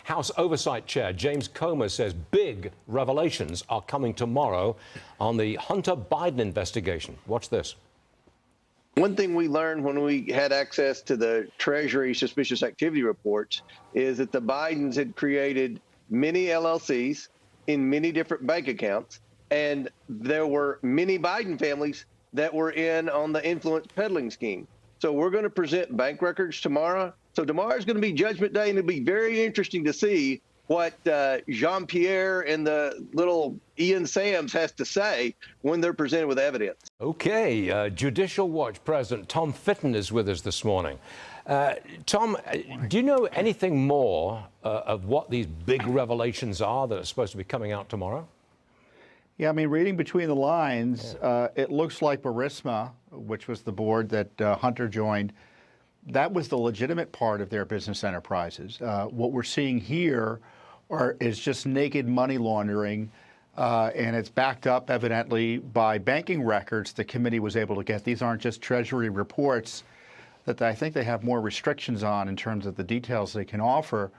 House Oversight Chair James Comer says big revelations are coming tomorrow on the Hunter Biden investigation. Watch this. One thing we learned when we had access to the Treasury suspicious activity reports is that the Bidens had created many LLCs in many different bank accounts, and there were many Biden families that were in on the influence peddling scheme. So we're going to present bank records tomorrow. So tomorrow is going to be Judgment Day, and it'll be very interesting to see what Jean-Pierre and the little Ian Sams has to say when they're presented with evidence. Okay, Judicial Watch President Tom Fitton is with us this morning. Tom, do you know anything more of what these big revelations are that are supposed to be coming out tomorrow? Yeah, I mean, reading between the lines, it looks like Burisma, which was the board that Hunter joined, that was the legitimate part of their business enterprises. What we're seeing here is just naked money laundering, and it's backed up evidently by banking records the committee was able to get. These aren't just Treasury reports that I think they have more restrictions on in terms of the details they can offer,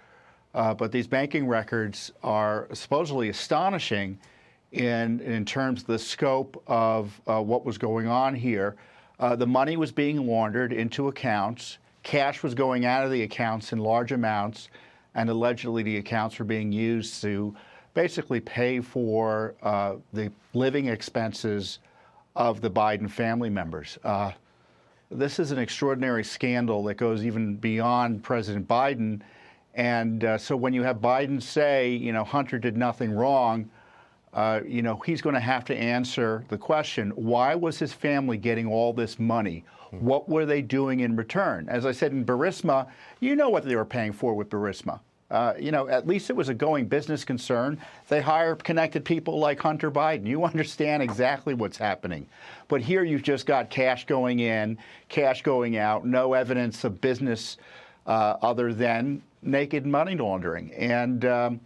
but these banking records are supposedly astonishing in terms of the scope of what was going on here. The money was being laundered into accounts. Cash was going out of the accounts in large amounts, and allegedly the accounts were being used to basically pay for the living expenses of the Biden family members. This is an extraordinary scandal that goes even beyond President Biden. And so when you have Biden say, you know, Hunter did nothing wrong, you know, he's going to have to answer the question, why was his family getting all this money? What were they doing in return? As I said, in Burisma, you know what they were paying for with Burisma. You know, at least it was a going business concern. They hire connected people like Hunter Biden. You understand exactly what's happening. But here you've just got cash going in, cash going out, no evidence of business other than naked money laundering. And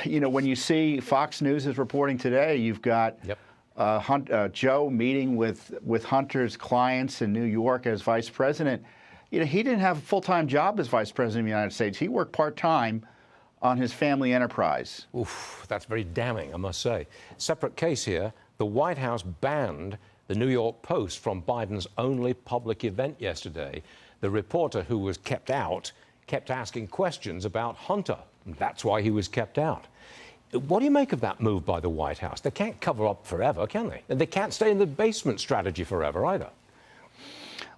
you know, when you see Fox News is reporting today, you've got Joe meeting with Hunter's clients in New York as vice president. You know, he didn't have a full-time job as vice president of the United States. He worked part-time on his family enterprise. Oof, that's very damning, I must say. Separate case here. The White House banned the New York Post from Biden's only public event yesterday. The reporter who was kept out kept asking questions about Hunter. That's why he was kept out. What do you make of that move by the White House? They can't cover up forever, can they? And they can't stay in the basement strategy forever either.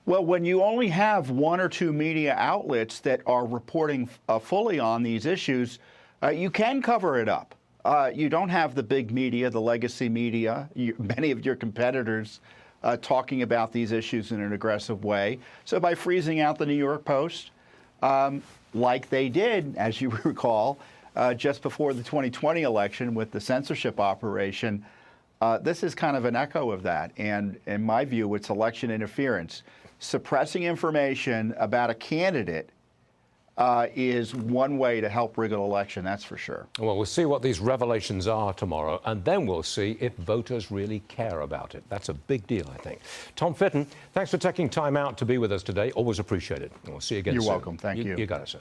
Well, when you only have one or two media outlets that are reporting fully on these issues, you can cover it up. You don't have the big media, the legacy media, many of your competitors talking about these issues in an aggressive way. So by freezing out the New York Post, like they did, as you recall, just before the 2020 election with the censorship operation, this is kind of an echo of that. And in my view, it's election interference. Suppressing information about a candidate is one way to help rig an election, that's for sure. Well, we'll see what these revelations are tomorrow, and then we'll see if voters really care about it. That's a big deal, I think. Tom Fitton, thanks for taking time out to be with us today. Always appreciate it. We'll see you again soon. You're welcome. Thank you. You got it, sir.